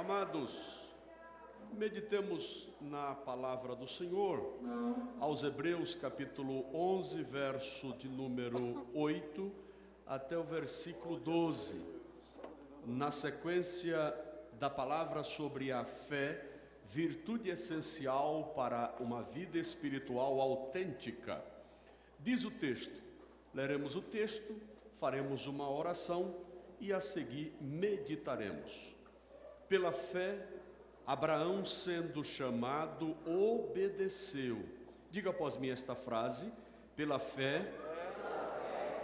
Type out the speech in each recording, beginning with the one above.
Amados, meditemos na palavra do Senhor, aos Hebreus capítulo 11, verso de número 8, até o versículo 12, na sequência da palavra sobre a fé, virtude essencial para uma vida espiritual autêntica. Diz o texto, leremos o texto, faremos uma oração e a seguir meditaremos. Pela fé, Abraão, sendo chamado, obedeceu. Diga após mim esta frase. Pela fé,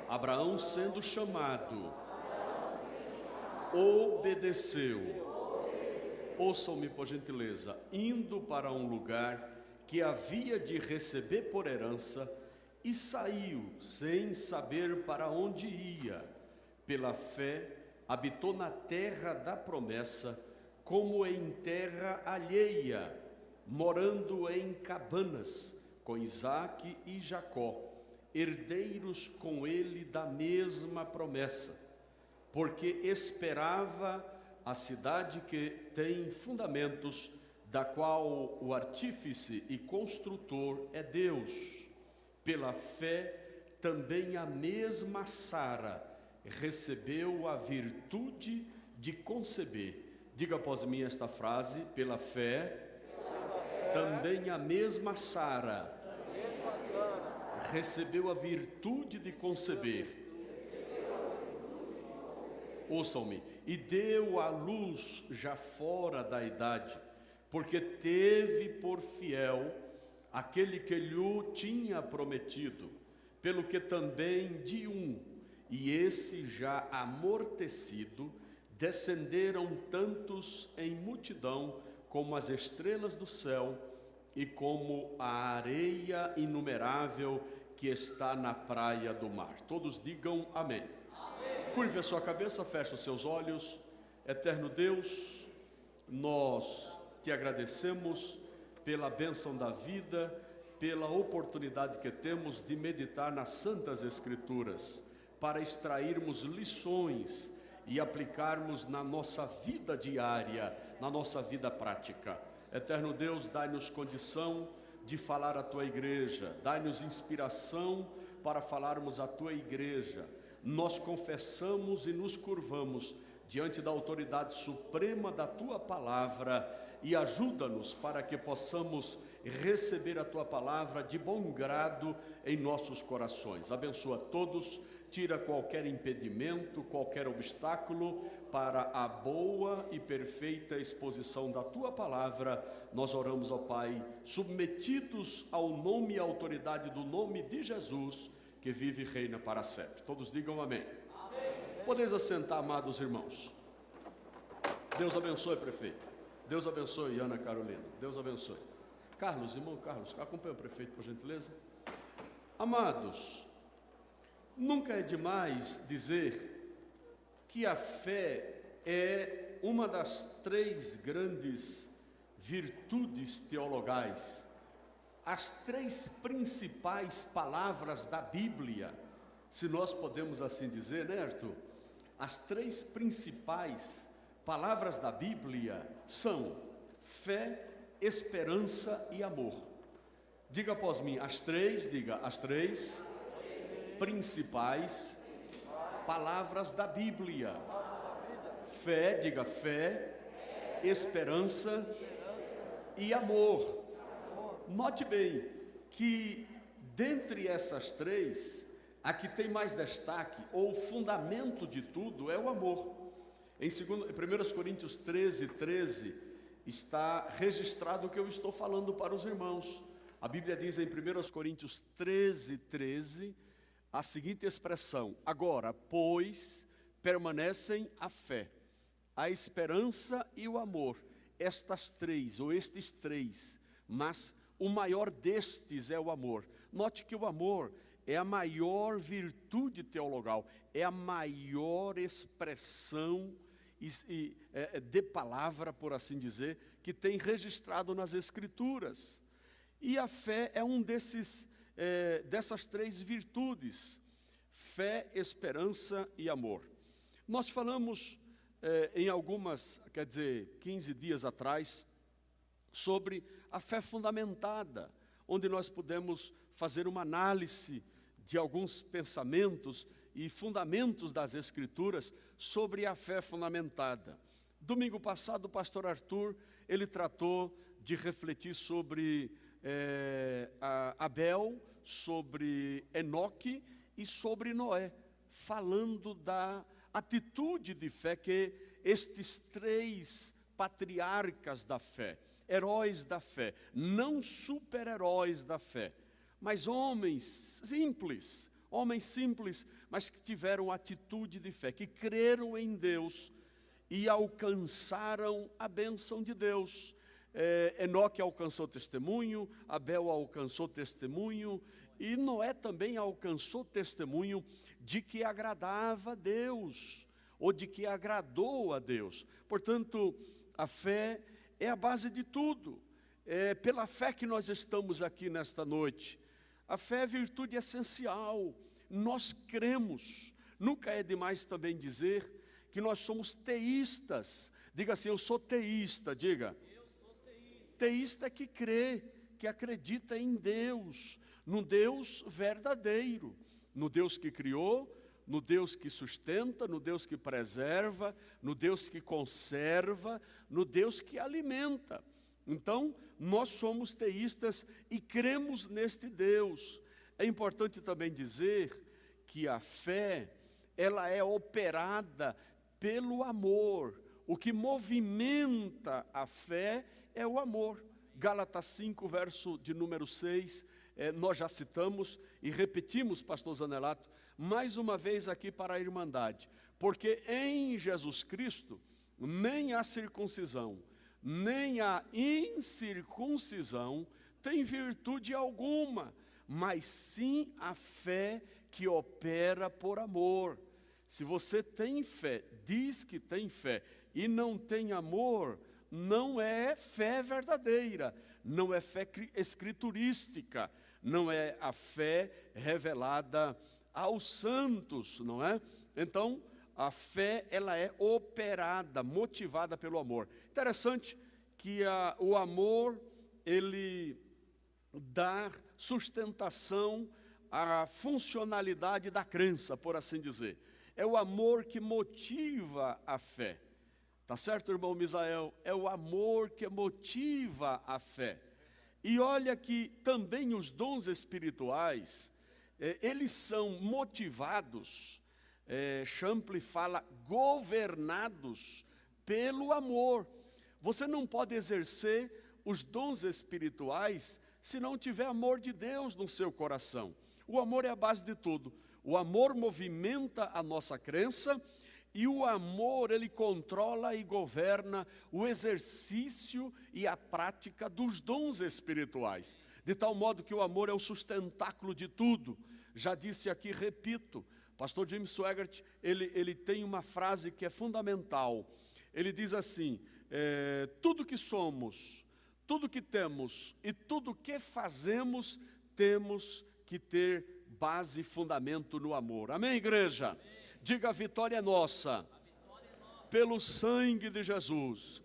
Abraão, sendo chamado, obedeceu. Ouçam-me, por gentileza. Indo para um lugar que havia de receber por herança, e saiu sem saber para onde ia. Pela fé, habitou na terra da promessa, como em terra alheia, morando em cabanas, com Isaque e Jacó, herdeiros com ele da mesma promessa, porque esperava a cidade que tem fundamentos, da qual o artífice e construtor é Deus. Pela fé, também a mesma Sara recebeu a virtude de conceber. Diga após mim esta frase. Pela fé, também a mesma Sara recebeu a virtude de conceber. Ouçam-me. E deu à luz já fora da idade, porque teve por fiel aquele que lhe tinha prometido, pelo que também de um, e esse já amortecido, descenderam tantos em multidão como as estrelas do céu e como a areia inumerável que está na praia do mar. Todos digam amém. Amém. Curve a sua cabeça, feche os seus olhos. Eterno Deus, nós te agradecemos pela bênção da vida, pela oportunidade que temos de meditar nas Santas Escrituras, para extrairmos lições e aplicarmos na nossa vida diária, na nossa vida prática. Eterno Deus, dai-nos condição de falar à tua igreja, dai-nos inspiração para falarmos à tua igreja. Nós confessamos e nos curvamos diante da autoridade suprema da tua palavra e ajuda-nos para que possamos receber a tua palavra de bom grado em nossos corações. Abençoa todos. Tira qualquer impedimento, qualquer obstáculo para a boa e perfeita exposição da Tua Palavra. Nós oramos ao Pai, submetidos ao nome e autoridade do nome de Jesus, que vive e reina para sempre. Todos digam amém. Amém. Podeis assentar, amados irmãos. Deus abençoe, prefeito. Deus abençoe, Ana Carolina. Deus abençoe. Carlos, irmão Carlos, acompanha o prefeito, por gentileza. Amados, nunca é demais dizer que a fé é uma das três grandes virtudes teologais, as três principais palavras da Bíblia, se nós podemos assim dizer, né, Arthur? As três principais palavras da Bíblia são fé, esperança e amor. Diga após mim, as três principais palavras da Bíblia. Fé, diga fé, esperança e amor. Note bem que dentre essas três, a que tem mais destaque, ou o fundamento de tudo, é o amor. Em 1 Coríntios 13, está registrado o que eu estou falando para os irmãos. A Bíblia diz em 1 Coríntios 13, a seguinte expressão: agora, pois, permanecem a fé, a esperança e o amor, estas três, ou estes três, mas o maior destes é o amor. Note que o amor é a maior virtude teologal, é a maior expressão de palavra, por assim dizer, que tem registrado nas Escrituras. E a fé é um dessas três virtudes: fé, esperança e amor. Nós falamos em 15 dias atrás, sobre a fé fundamentada, onde nós pudemos fazer uma análise de alguns pensamentos e fundamentos das Escrituras sobre a fé fundamentada. Domingo passado, o pastor Arthur, ele tratou de refletir sobre Abel, sobre Enoque e sobre Noé, falando da atitude de fé que estes 3 patriarcas da fé, heróis da fé, não super-heróis da fé, mas homens simples, mas que tiveram atitude de fé, que creram em Deus e alcançaram a bênção de Deus. Enoque alcançou testemunho, Abel alcançou testemunho, e Noé também alcançou testemunho de que agradava a Deus, ou de que agradou a Deus. Portanto, a fé é a base de tudo. É pela fé que nós estamos aqui nesta noite. A fé é virtude essencial. Nós cremos. Nunca é demais também dizer que nós somos teístas. Diga assim, eu sou teísta, diga. Eu sou teísta. Teísta é que crê, que acredita em Deus, no Deus verdadeiro, no Deus que criou, no Deus que sustenta, no Deus que preserva, no Deus que conserva, no Deus que alimenta. Então, nós somos teístas e cremos neste Deus. É importante também dizer que a fé, ela é operada pelo amor. O que movimenta a fé é o amor. Gálatas 5, verso de número 6, nós já citamos e repetimos, pastor Zanelato, mais uma vez aqui para a Irmandade. Porque em Jesus Cristo, nem a circuncisão, nem a incircuncisão tem virtude alguma, mas sim a fé que opera por amor. Se você tem fé, diz que tem fé, e não tem amor, não é fé verdadeira, não é fé escriturística, não é a fé revelada aos santos, não é? Então, a fé, ela é operada, motivada pelo amor. Interessante que o amor, ele dá sustentação à funcionalidade da crença, por assim dizer. É o amor que motiva a fé. Tá certo, irmão Misael? É o amor que motiva a fé. E olha que também os dons espirituais, eles são motivados, Champlin fala, governados pelo amor. Você não pode exercer os dons espirituais se não tiver amor de Deus no seu coração. O amor é a base de tudo. O amor movimenta a nossa crença, e o amor, ele controla e governa o exercício e a prática dos dons espirituais. De tal modo que o amor é o sustentáculo de tudo. Já disse aqui, repito, pastor Jim Swaggart, ele tem uma frase que é fundamental. Ele diz assim, tudo que somos, tudo que temos e tudo que fazemos, temos que ter base e fundamento no amor. Amém, igreja? Amém. Diga, a vitória é nossa, pelo sangue de Jesus.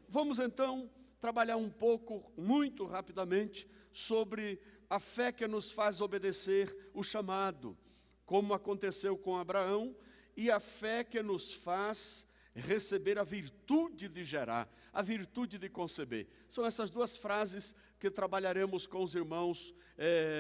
Vamos então trabalhar um pouco, muito rapidamente, sobre a fé que nos faz obedecer o chamado, como aconteceu com Abraão, e a fé que nos faz receber a virtude de gerar, a virtude de conceber. São essas duas frases que trabalharemos com os irmãos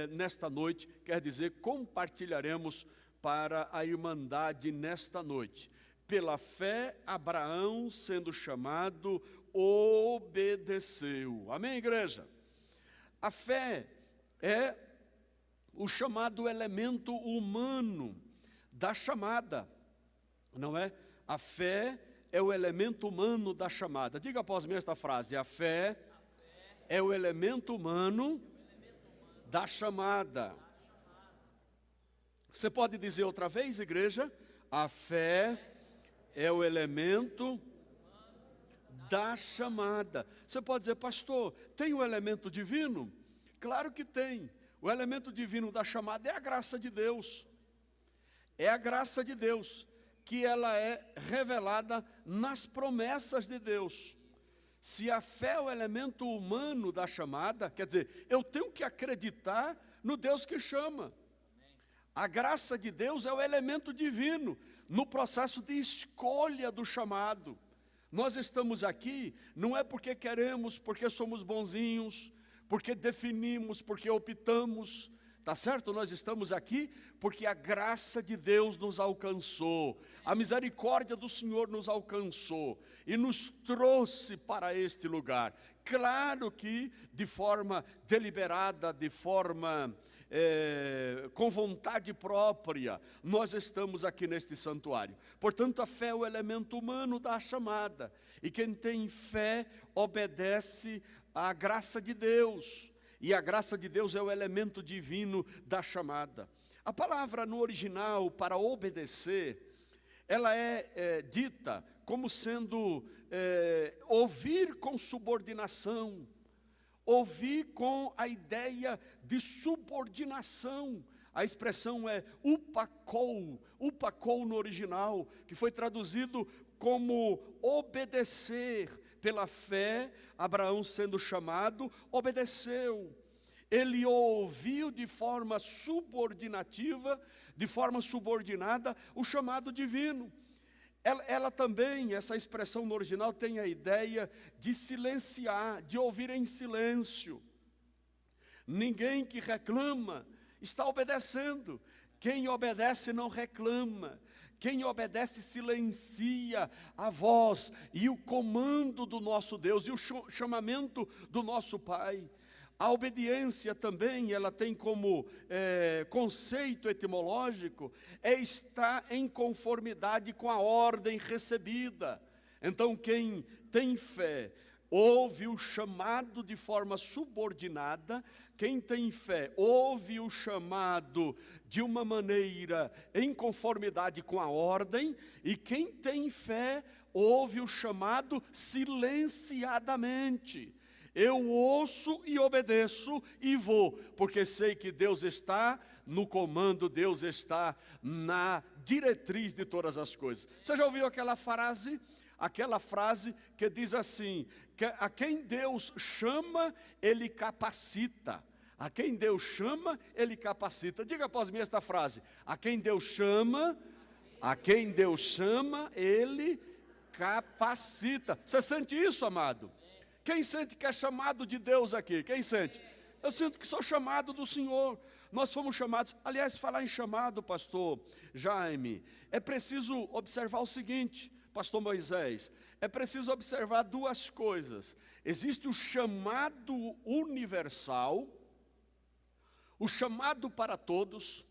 nesta noite, quer dizer, compartilharemos para a Irmandade nesta noite. Pela fé, Abraão, sendo chamado, obedeceu. Amém, igreja? A fé é o chamado elemento humano da chamada, não é? A fé é o elemento humano da chamada. Diga após mim esta frase: a fé é o elemento humano da chamada. Você pode dizer outra vez, igreja? A fé é o elemento da chamada. Você pode dizer, pastor, tem o elemento divino? Claro que tem. O elemento divino da chamada é a graça de Deus. É a graça de Deus que ela é revelada nas promessas de Deus. Se a fé é o elemento humano da chamada, quer dizer, eu tenho que acreditar no Deus que chama. A graça de Deus é o elemento divino no processo de escolha do chamado. Nós estamos aqui, não é porque queremos, porque somos bonzinhos, porque definimos, porque optamos, tá certo? Nós estamos aqui porque a graça de Deus nos alcançou, a misericórdia do Senhor nos alcançou e nos trouxe para este lugar. Claro que de forma deliberada, de forma com vontade própria, nós estamos aqui neste santuário. Portanto, a fé é o elemento humano da chamada, e quem tem fé obedece à graça de Deus, e a graça de Deus é o elemento divino da chamada. A palavra no original para obedecer, ela é dita como sendo ouvir com subordinação, ouvir com a ideia de subordinação. A expressão é upakou no original, que foi traduzido como obedecer. Pela fé, Abraão, sendo chamado, obedeceu. Ele ouviu de forma subordinativa, de forma subordinada, o chamado divino. Ela também, essa expressão no original, tem a ideia de silenciar, de ouvir em silêncio. Ninguém que reclama está obedecendo. Quem obedece não reclama. Quem obedece silencia a voz e o comando do nosso Deus e o chamamento do nosso Pai. A obediência também, ela tem como conceito etimológico, estar em conformidade com a ordem recebida. Então, quem tem fé, ouve o chamado de forma subordinada. Quem tem fé, ouve o chamado de uma maneira em conformidade com a ordem. E quem tem fé, ouve o chamado silenciadamente. Eu ouço e obedeço e vou, porque sei que Deus está no comando, Deus está na diretriz de todas as coisas. Você já ouviu aquela frase? Aquela frase que diz assim, que a quem Deus chama, Ele capacita. A quem Deus chama, Ele capacita. Diga após mim esta frase: a quem Deus chama, Ele capacita. Você sente isso, amado? Quem sente que é chamado de Deus aqui? Quem sente? Eu sinto que sou chamado do Senhor. Nós fomos chamados. Aliás, falar em chamado, pastor Jaime, é preciso observar o seguinte, pastor Moisés, é preciso observar duas coisas. Existe o chamado universal, o chamado para todos,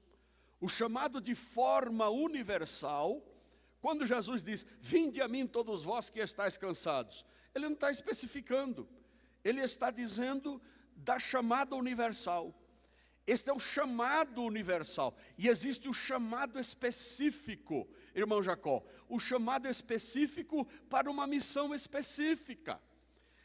o chamado de forma universal. Quando Jesus diz, vinde a mim todos vós que estáis cansados, Ele não está especificando, Ele está dizendo da chamada universal. Este é o chamado universal, e existe o chamado específico, irmão Jacó, o chamado específico para uma missão específica.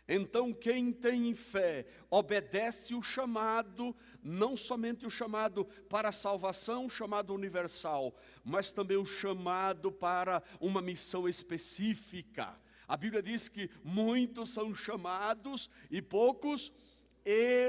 Então, quem tem fé, obedece o chamado, não somente o chamado para a salvação, o chamado universal, mas também o chamado para uma missão específica. A Bíblia diz que muitos são chamados e poucos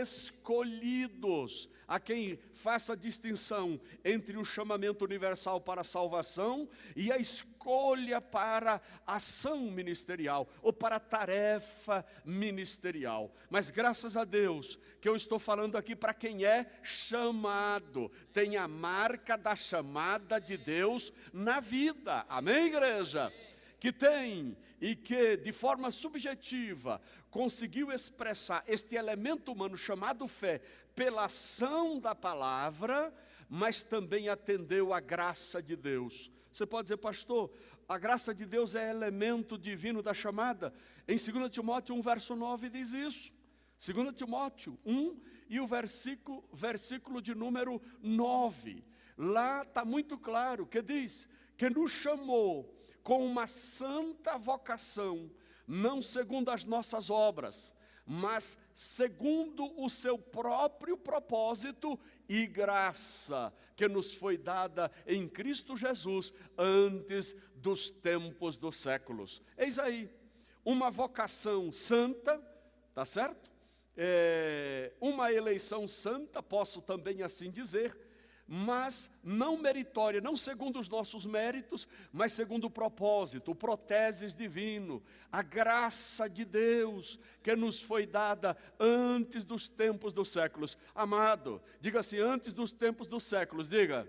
escolhidos. Há quem faça a distinção entre o chamamento universal para a salvação e a escolha para a ação ministerial ou para a tarefa ministerial. Mas graças a Deus que eu estou falando aqui para quem é chamado, tem a marca da chamada de Deus na vida. Amém, igreja? Que tem e que de forma subjetiva conseguiu expressar este elemento humano chamado fé pela ação da palavra, mas também atendeu à graça de Deus. Você pode dizer, pastor, a graça de Deus é elemento divino da chamada? Em 2 Timóteo 1, verso 9 diz isso. 2 Timóteo 1 e o versículo de número 9. Lá está muito claro que diz que nos chamou com uma santa vocação, não segundo as nossas obras, mas segundo o seu próprio propósito e graça, que nos foi dada em Cristo Jesus antes dos tempos dos séculos. Eis aí, uma vocação santa, tá certo? Uma eleição santa, posso também assim dizer, mas não meritória, não segundo os nossos méritos, mas segundo o propósito, o proteses divino, a graça de Deus que nos foi dada antes dos tempos dos séculos. Amado, diga assim, antes dos tempos dos séculos, diga.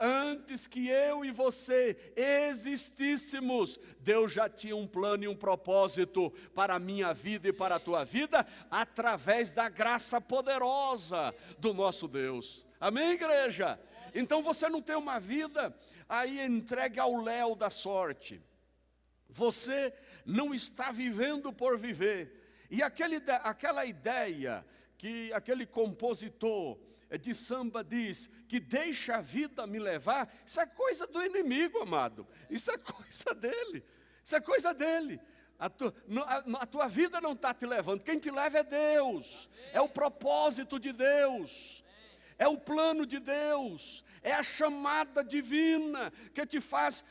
Antes que eu e você existíssemos, Deus já tinha um plano e um propósito para a minha vida e para a tua vida, através da graça poderosa do nosso Deus. Amém, igreja? Então você não tem uma vida aí entregue ao léu da sorte. Você não está vivendo por viver. E aquela ideia que aquele compositor de samba diz que deixa a vida me levar, isso é coisa do inimigo, amado. Isso é coisa dele. Isso é coisa dele. A tua vida não está te levando. Quem te leva é Deus. É o propósito de Deus. É o plano de Deus. É a chamada divina que te faz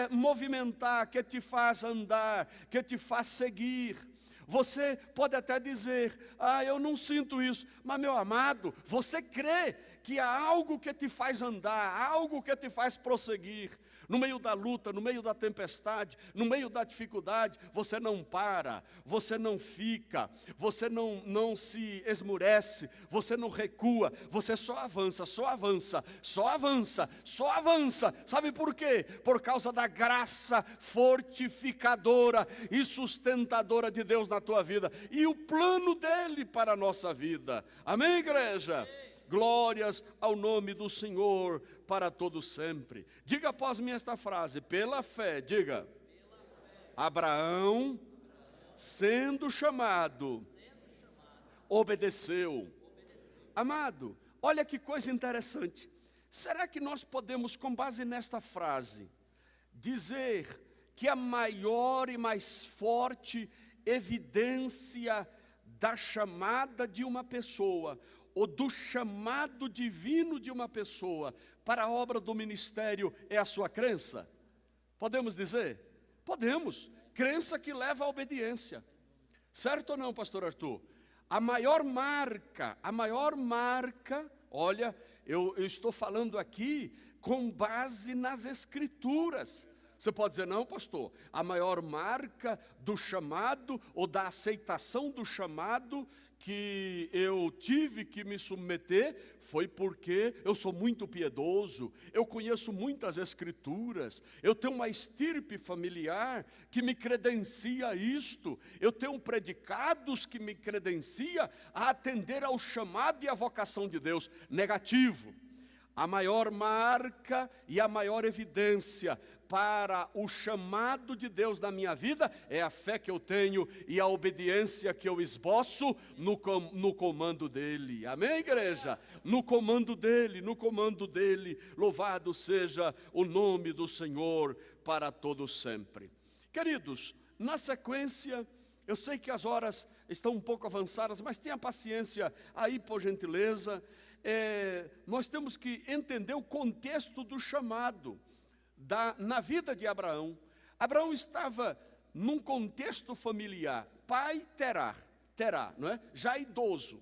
movimentar, que te faz andar, que te faz seguir. Você pode até dizer, eu não sinto isso, mas meu amado, você crê que há algo que te faz andar, algo que te faz prosseguir. No meio da luta, no meio da tempestade, no meio da dificuldade, você não para, você não fica, você não se esmurece, você não recua, você só avança, só avança, só avança, só avança. Sabe por quê? Por causa da graça fortificadora e sustentadora de Deus na tua vida e o plano dele para a nossa vida. Amém, igreja? Glórias ao nome do Senhor para todo sempre. Diga após mim esta frase, pela fé, diga. Abraão, sendo chamado, obedeceu. Amado, olha que coisa interessante. Será que nós podemos, com base nesta frase, dizer que a maior e mais forte evidência da chamada de uma pessoa, ou do chamado divino de uma pessoa para a obra do ministério é a sua crença? Podemos dizer? Podemos. Crença que leva à obediência. Certo ou não, pastor Arthur? A maior marca, olha, eu estou falando aqui com base nas Escrituras. Você pode dizer, não, pastor, a maior marca do chamado ou da aceitação do chamado que eu tive que me submeter foi porque eu sou muito piedoso, eu conheço muitas escrituras, eu tenho uma estirpe familiar que me credencia isto, eu tenho predicados que me credencia a atender ao chamado e à vocação de Deus. Negativo. A maior marca e a maior evidência para o chamado de Deus na minha vida é a fé que eu tenho e a obediência que eu esboço no comando dele. Amém, igreja? No comando dele, louvado seja o nome do Senhor para todos sempre. Queridos, na sequência, eu sei que as horas estão um pouco avançadas, mas tenha paciência aí, por gentileza. Nós temos que entender o contexto do chamado na vida de Abraão. Abraão estava num contexto familiar, pai terá, não é? Já idoso.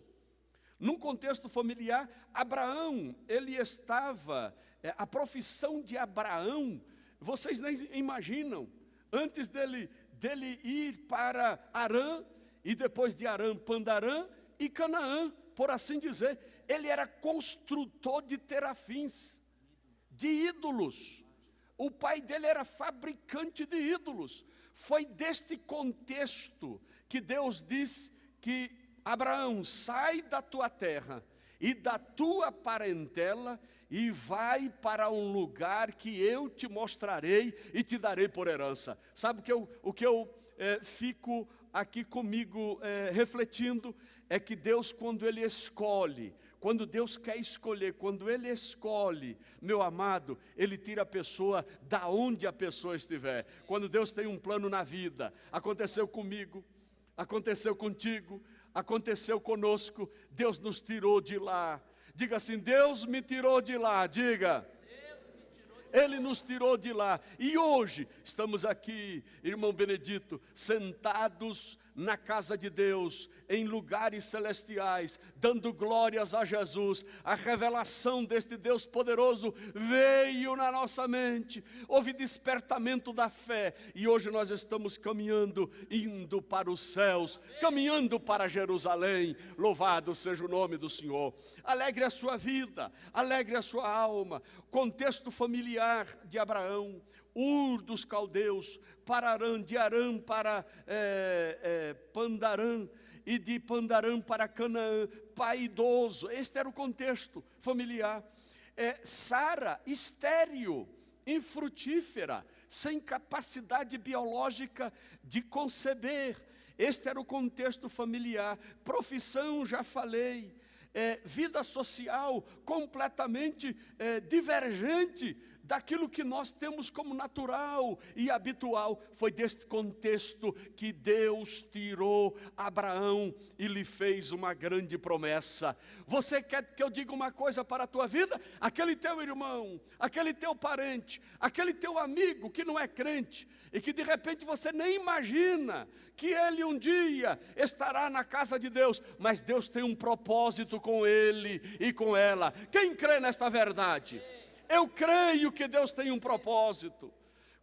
Num contexto familiar, Abraão, ele estava, a profissão de Abraão, vocês nem imaginam, antes dele ir para Harã, e depois de Harã, Pandarã e Canaã, por assim dizer, ele era construtor de terafins, de ídolos. O pai dele era fabricante de ídolos. Foi deste contexto que Deus diz que Abraão, sai da tua terra e da tua parentela e vai para um lugar que eu te mostrarei e te darei por herança. Sabe o que eu fico aqui comigo refletindo? É que Deus, quando Ele escolhe, quando Deus quer escolher, quando Ele escolhe, meu amado, Ele tira a pessoa da onde a pessoa estiver. Quando Deus tem um plano na vida, aconteceu comigo, aconteceu contigo, aconteceu conosco, Deus nos tirou de lá. Diga assim, Deus me tirou de lá, diga. Ele nos tirou de lá. E hoje estamos aqui, irmão Benedito, sentados na casa de Deus, em lugares celestiais, dando glórias a Jesus. A revelação deste Deus poderoso veio na nossa mente, houve despertamento da fé, e hoje nós estamos caminhando, indo para os céus, caminhando para Jerusalém. Louvado seja o nome do Senhor. Alegre a sua vida, alegre a sua alma. Contexto familiar de Abraão: Ur dos caldeus, para Arã, de Arã para Pandarã, e de Pandarã para Canaã, pai idoso. Este era o contexto familiar. Sara, estéril, infrutífera, sem capacidade biológica de conceber. Este era o contexto familiar. Profissão, já falei. Vida social completamente divergente daquilo que nós temos como natural e habitual. Foi deste contexto que Deus tirou Abraão e lhe fez uma grande promessa. Você quer que eu diga uma coisa para a tua vida? Aquele teu irmão, aquele teu parente, aquele teu amigo que não é crente, e que de repente você nem imagina que ele um dia estará na casa de Deus, mas Deus tem um propósito com ele e com ela. Quem crê nesta verdade? Eu creio que Deus tem um propósito.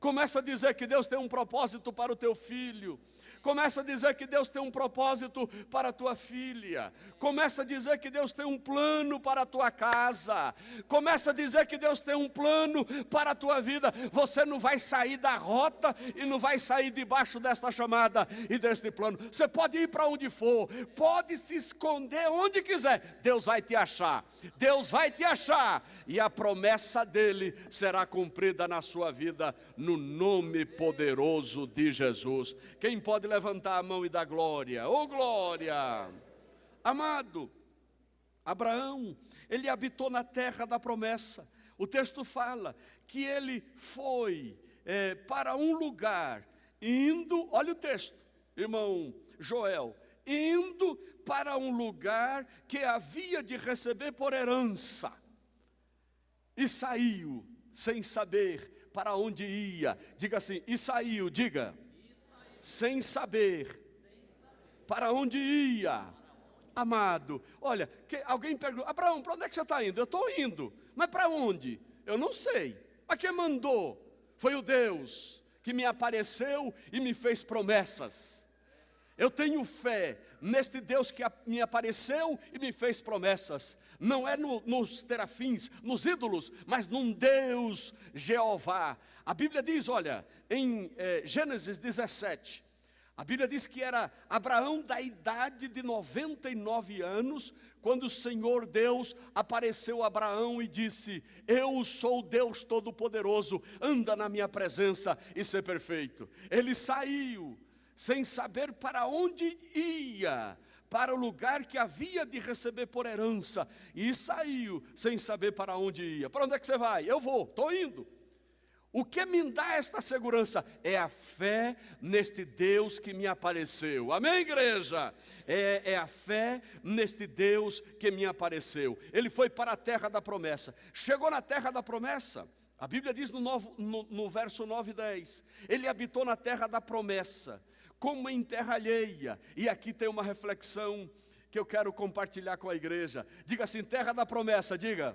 Começa a dizer que Deus tem um propósito para o teu filho. Começa a dizer que Deus tem um propósito para a tua filha. Começa a dizer que Deus tem um plano para a tua casa. Começa a dizer que Deus tem um plano para a tua vida. Você não vai sair da rota e não vai sair debaixo desta chamada e deste plano. Você pode ir para onde for, pode se esconder onde quiser. Deus vai te achar. Deus vai te achar. E a promessa dele será cumprida na sua vida, no nome poderoso de Jesus. Quem pode levantar a mão e dar glória? Oh, glória! Amado, Abraão, ele habitou na terra da promessa. O texto fala que ele foi para um lugar, indo, olha o texto, irmão Joel, indo para um lugar que havia de receber por herança, e saiu sem saber para onde ia. Diga assim, e saiu, diga, sem saber para onde ia. Amado, olha, alguém pergunta: Abraão, para onde é que você está indo? Eu estou indo, mas para onde? Eu não sei. Mas quem mandou? Foi o Deus que me apareceu e me fez promessas. Eu tenho fé neste Deus que me apareceu e me fez promessas. Não é nos terafins, nos ídolos, mas num Deus Jeová. A Bíblia diz, olha, em Gênesis 17, a Bíblia diz que era Abraão da idade de 99 anos, quando o Senhor Deus apareceu a Abraão e disse: eu sou Deus Todo-Poderoso, anda na minha presença e ser perfeito. Ele saiu sem saber para onde ia, para o lugar que havia de receber por herança, e saiu sem saber para onde ia. Para onde é que você vai? Eu vou, estou indo. O que me dá esta segurança é a fé neste Deus que me apareceu. Amém, igreja? É a fé neste Deus que me apareceu. Ele foi para a terra da promessa. Chegou na terra da promessa. A Bíblia diz no verso 9 e 10. Ele habitou na terra da promessa, como em terra alheia. E aqui tem uma reflexão que eu quero compartilhar com a igreja. Diga assim, terra da promessa, diga.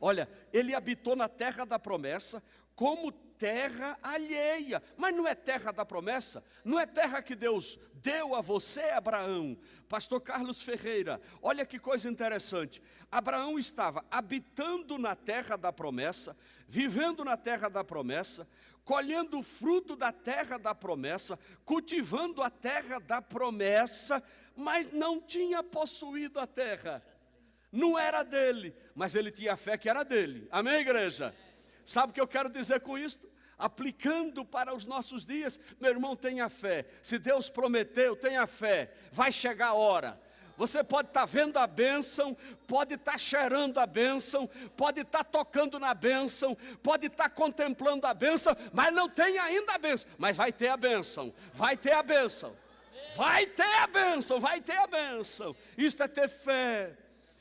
Olha, ele habitou na terra da promessa como terra alheia. Mas não é terra da promessa? Não é terra que Deus deu a você, Abraão? Pastor Carlos Ferreira, olha que coisa interessante. Abraão estava habitando na terra da promessa, vivendo na terra da promessa, colhendo o fruto da terra da promessa, cultivando a terra da promessa, mas não tinha possuído a terra. Não era dele, mas ele tinha fé que era dele. Amém, igreja? Sabe o que eu quero dizer com isso? Aplicando para os nossos dias, meu irmão, tenha fé. Se Deus prometeu, tenha fé. Vai chegar a hora. Você pode estar vendo a bênção, pode estar cheirando a bênção, pode estar tocando na bênção, pode estar contemplando a bênção, mas não tem ainda a bênção. Mas vai ter a bênção, vai ter a bênção, vai ter a bênção, vai ter a bênção. Isto é ter fé.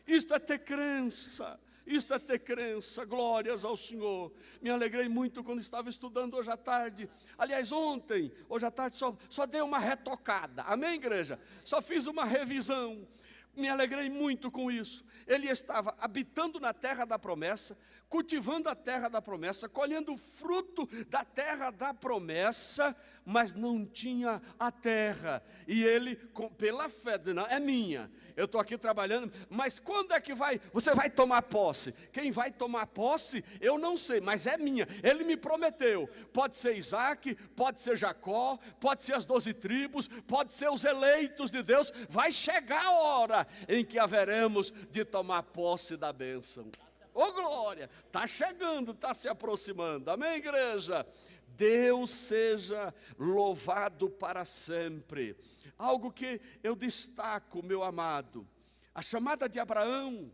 Isto é ter crença. Isto é ter crença, glórias ao Senhor. Me alegrei muito quando estava estudando hoje à tarde. Aliás, ontem, hoje à tarde, só dei uma retocada. Amém, igreja? Só fiz uma revisão. Me alegrei muito com isso. Ele estava habitando na terra da promessa, cultivando a terra da promessa, colhendo o fruto da terra da promessa, mas não tinha a terra. E ele, pela fé, não, é minha, eu estou aqui trabalhando, mas quando é que você vai tomar posse? Quem vai tomar posse, eu não sei, mas é minha. Ele me prometeu, pode ser Isaac, pode ser Jacó, pode ser as 12 tribos, pode ser os eleitos de Deus. Vai chegar a hora em que haveremos de tomar posse da bênção. Ô glória, está chegando, está se aproximando, amém, igreja? Deus seja louvado para sempre. Algo que eu destaco, meu amado, a chamada de Abraão,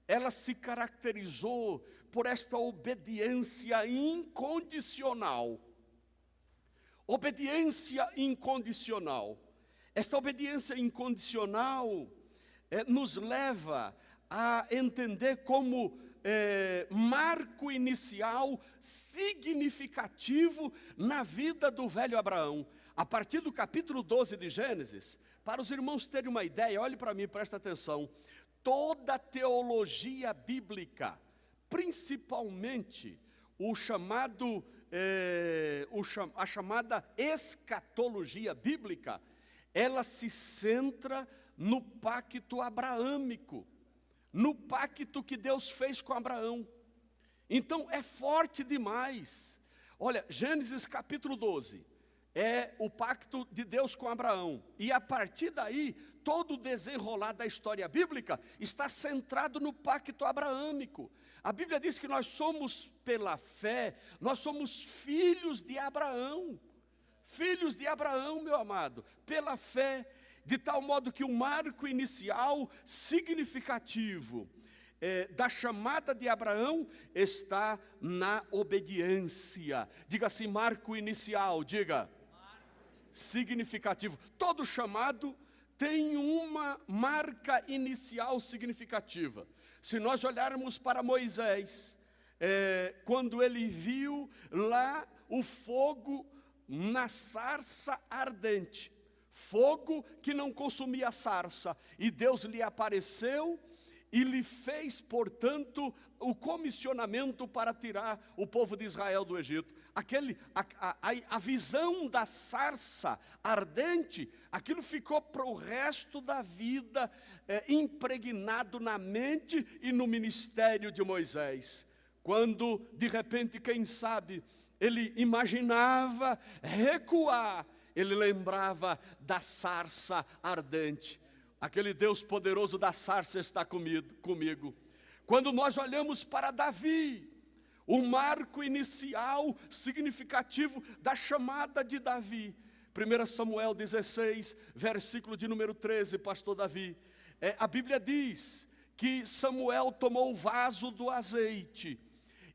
ela se caracterizou por esta obediência incondicional. Obediência incondicional. Esta obediência incondicional nos leva a entender como marco inicial significativo na vida do velho Abraão. A partir do capítulo 12 de Gênesis, para os irmãos terem uma ideia, olhe para mim, presta atenção, toda a teologia bíblica, principalmente a chamada escatologia bíblica, ela se centra no pacto abraâmico, no pacto que Deus fez com Abraão. Então é forte demais. Olha, Gênesis capítulo 12 é o pacto de Deus com Abraão, e a partir daí todo o desenrolar da história bíblica está centrado no pacto abraâmico. A Bíblia diz que nós somos, pela fé, nós somos filhos de Abraão. Filhos de Abraão, meu amado, pela fé, de tal modo que o marco inicial significativo da chamada de Abraão está na obediência. Diga assim, marco inicial, diga. Significativo. Todo chamado tem uma marca inicial significativa. Se nós olharmos para Moisés, quando ele viu lá o fogo na sarça ardente, fogo que não consumia a sarça, e Deus lhe apareceu e lhe fez, portanto, o comissionamento para tirar o povo de Israel do Egito. A visão da sarça ardente, aquilo ficou para o resto da vida impregnado na mente e no ministério de Moisés. Quando, de repente, quem sabe, ele imaginava recuar, ele lembrava da sarça ardente. Aquele Deus poderoso da sarça está comigo. Quando nós olhamos para Davi, o marco inicial significativo da chamada de Davi, 1 Samuel 16, versículo de número 13, pastor Davi, a Bíblia diz que Samuel tomou o vaso do azeite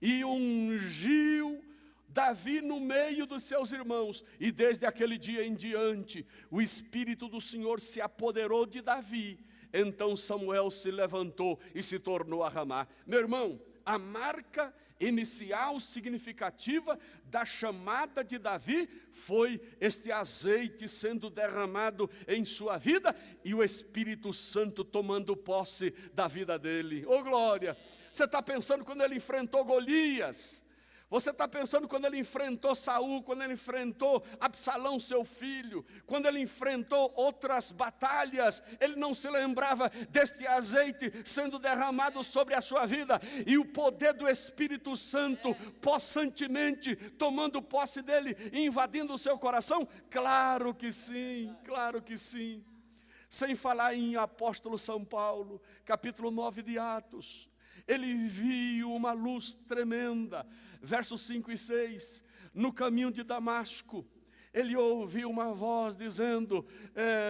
e ungiu Davi no meio dos seus irmãos, e desde aquele dia em diante, o Espírito do Senhor se apoderou de Davi. Então Samuel se levantou e se tornou a Ramá. Meu irmão, a marca inicial significativa da chamada de Davi foi este azeite sendo derramado em sua vida e o Espírito Santo tomando posse da vida dele. Oh glória! Você está pensando quando ele enfrentou Golias? Você está pensando quando ele enfrentou Saul, quando ele enfrentou Absalão, seu filho, quando ele enfrentou outras batalhas, ele não se lembrava deste azeite sendo derramado sobre a sua vida, e o poder do Espírito Santo, possantemente, tomando posse dele, invadindo o seu coração? Claro que sim, claro que sim. Sem falar em apóstolo São Paulo, capítulo 9 de Atos, ele viu uma luz tremenda, versos 5 e 6, no caminho de Damasco, ele ouviu uma voz dizendo,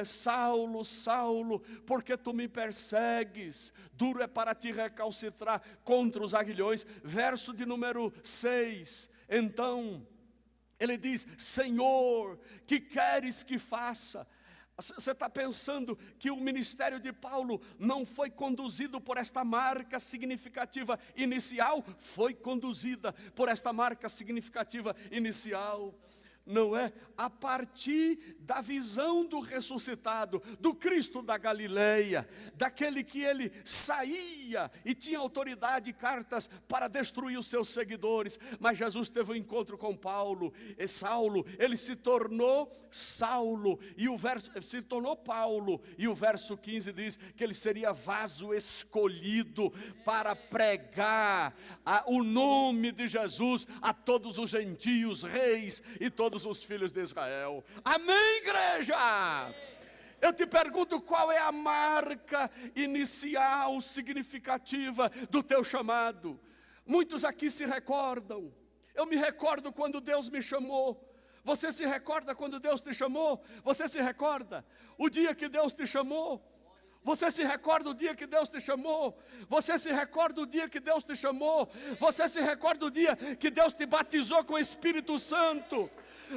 Saulo, Saulo, por que tu me persegues? Duro é para ti recalcitrar contra os aguilhões. Verso de número 6, então, ele diz, Senhor, que queres que faça? Você está pensando que o ministério de Paulo não foi conduzido por esta marca significativa inicial? Foi conduzida por esta marca significativa inicial. Não é? A partir da visão do ressuscitado, do Cristo da Galileia, daquele que ele saía e tinha autoridade e cartas para destruir os seus seguidores. Mas Jesus teve um encontro com Paulo, e Saulo, ele se tornou Saulo, se tornou Paulo, e o verso 15 diz que ele seria vaso escolhido para pregar o nome de Jesus a todos os gentios, reis e todos os filhos de Israel. Amém, igreja? Eu te pergunto, qual é a marca inicial significativa do teu chamado? Muitos aqui se recordam. Eu me recordo quando Deus me chamou. Você se recorda quando Deus te chamou? Você se recorda o dia que Deus te chamou? Você se recorda o dia que Deus te chamou? Você se recorda o dia que Deus te chamou? Você se recorda o dia que Deus te batizou com o Espírito Santo?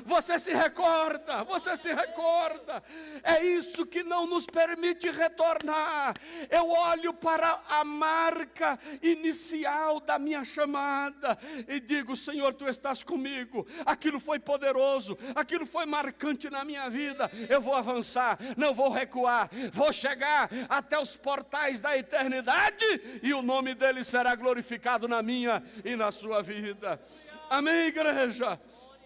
Você se recorda, você se recorda. É isso que não nos permite retornar. Eu olho para a marca inicial da minha chamada e digo: Senhor, Tu estás comigo. Aquilo foi poderoso, aquilo foi marcante na minha vida. Eu vou avançar, não vou recuar. Vou chegar até os portais da eternidade e o nome dele será glorificado na minha e na sua vida. Amém, igreja?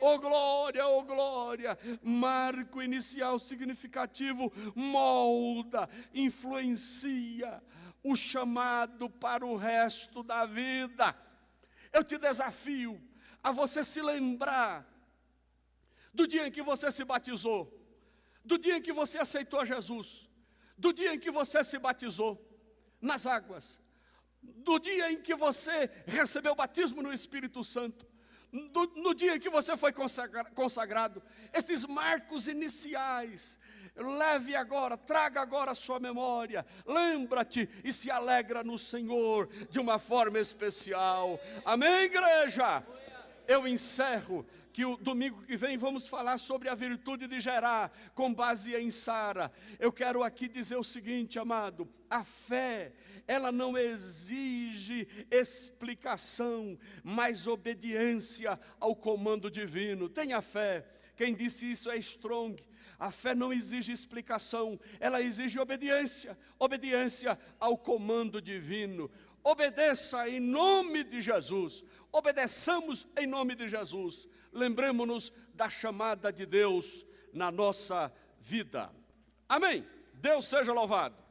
Oh glória, oh glória. Marco inicial significativo molda, influencia o chamado para o resto da vida. Eu te desafio a você se lembrar do dia em que você se batizou, do dia em que você aceitou Jesus, do dia em que você se batizou nas águas, do dia em que você recebeu o batismo no Espírito Santo, no dia em que você foi consagrado. Estes marcos iniciais, leve agora, traga agora a sua memória, lembra-te e se alegra no Senhor de uma forma especial. Amém, igreja? Eu encerro que o domingo que vem vamos falar sobre a virtude de gerar, com base em Sara. Eu quero aqui dizer o seguinte, amado: a fé, ela não exige explicação, mas obediência ao comando divino. Tenha fé. Quem disse isso é Strong. A fé não exige explicação, ela exige obediência. Obediência ao comando divino. Obedeça em nome de Jesus. Obedeçamos em nome de Jesus. Lembremos-nos da chamada de Deus na nossa vida. Amém. Deus seja louvado.